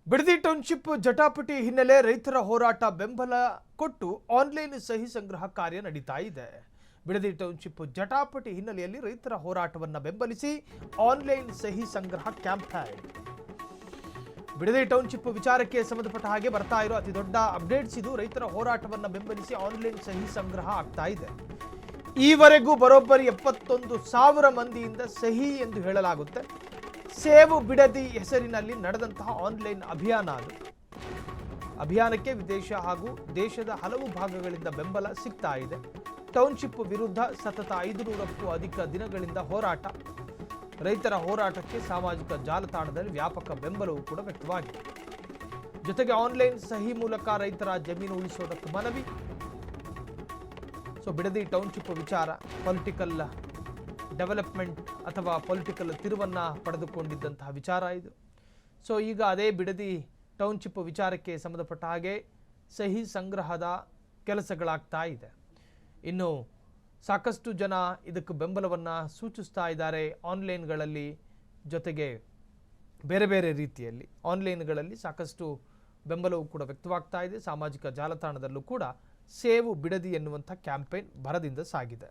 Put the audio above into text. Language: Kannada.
ಬಿಡದಿ ಟೌನ್ಶಿಪ್ ಜಟಾಪಟಿ ಹಿನ್ನೆಲೆ ರೈತರ ಹೋರಾಟ ಬೆಂಬಲ ಕೊಟ್ಟು ಆನ್ಲೈನ್ ಸಹಿ ಸಂಗ್ರಹ ಕಾರ್ಯ ನಡೀತಾ ಇದೆ. ಬಿಡದಿ ಟೌನ್ಶಿಪ್ ಜಟಾಪಟಿ ಹಿನ್ನೆಲೆಯಲ್ಲಿ ರೈತರ ಹೋರಾಟವನ್ನು ಬೆಂಬಲಿಸಿ ಆನ್ಲೈನ್ ಸಹಿ ಸಂಗ್ರಹ ಕ್ಯಾಂಪ್ ಬಿಡದಿ ಟೌನ್ಶಿಪ್ ವಿಚಾರಕ್ಕೆ ಸಂಬಂಧಪಟ್ಟ ಹಾಗೆ ಬರ್ತಾ ಇರೋ ಅತಿ ದೊಡ್ಡ ಅಪ್ಡೇಟ್ಸ್ ಇದು. ರೈತರ ಹೋರಾಟವನ್ನು ಬೆಂಬಲಿಸಿ ಆನ್ಲೈನ್ ಸಹಿ ಸಂಗ್ರಹ ಆಗ್ತಾ ಇದೆ. ಈವರೆಗೂ ಬರೋಬ್ಬರಿ 71,000 ಮಂದಿಯಿಂದ ಸಹಿ ಎಂದು ಹೇಳಲಾಗುತ್ತೆ. ಸೇವ್ ಬಿಡದಿ ಹೆಸರಿನಲ್ಲಿ ನಡೆದಂತಹ ಆನ್ಲೈನ್ ಅಭಿಯಾನ ಅದು. ಅಭಿಯಾನಕ್ಕೆ ವಿದೇಶ ಹಾಗೂ ದೇಶದ ಹಲವು ಭಾಗಗಳಿಂದ ಬೆಂಬಲ ಸಿಗ್ತಾ ಇದೆ. ಟೌನ್ಶಿಪ್ ವಿರುದ್ಧ ಸತತ 500ಕ್ಕೂ ಅಧಿಕ ದಿನಗಳಿಂದ ಹೋರಾಟ. ರೈತರ ಹೋರಾಟಕ್ಕೆ ಸಾಮಾಜಿಕ ಜಾಲತಾಣದಲ್ಲಿ ವ್ಯಾಪಕ ಬೆಂಬಲವೂ ಕೂಡ ವ್ಯಕ್ತವಾಗಿದೆ. ಜೊತೆಗೆ ಆನ್ಲೈನ್ ಸಹಿ ಮೂಲಕ ರೈತರ ಜಮೀನು ಉಳಿಸೋದಕ್ಕೆ ಮನವಿ. ಬಿಡದಿ ಟೌನ್ಶಿಪ್ ವಿಚಾರ ಪೊಲಿಟಿಕಲ್ ಡೆವಲಪ್ಮೆಂಟ್ ಅಥವಾ ಪೊಲಿಟಿಕಲ್ ತಿರುವನ್ನು ಪಡೆದುಕೊಂಡಿದ್ದಂತಹ ವಿಚಾರ ಇದು. ಈಗ ಅದೇ ಬಿಡದಿ ಟೌನ್ಶಿಪ್ ವಿಚಾರಕ್ಕೆ ಸಂಬಂಧಪಟ್ಟ ಹಾಗೆ ಸಹಿ ಸಂಗ್ರಹದ ಕೆಲಸಗಳಾಗ್ತಾ ಇದೆ. ಇನ್ನು ಸಾಕಷ್ಟು ಜನ ಇದಕ್ಕೆ ಬೆಂಬಲವನ್ನು ಸೂಚಿಸ್ತಾ ಇದ್ದಾರೆ ಆನ್ಲೈನ್ಗಳಲ್ಲಿ. ಜೊತೆಗೆ ಬೇರೆ ಬೇರೆ ರೀತಿಯಲ್ಲಿ ಆನ್ಲೈನ್ಗಳಲ್ಲಿ ಸಾಕಷ್ಟು ಬೆಂಬಲವೂ ಕೂಡ ವ್ಯಕ್ತವಾಗ್ತಾ ಇದೆ. ಸಾಮಾಜಿಕ ಜಾಲತಾಣದಲ್ಲೂ ಕೂಡ ಸೇವ್ ಬಿಡದಿ ಎನ್ನುವಂಥ ಕ್ಯಾಂಪೇನ್ ಭರದಿಂದ ಸಾಗಿದೆ.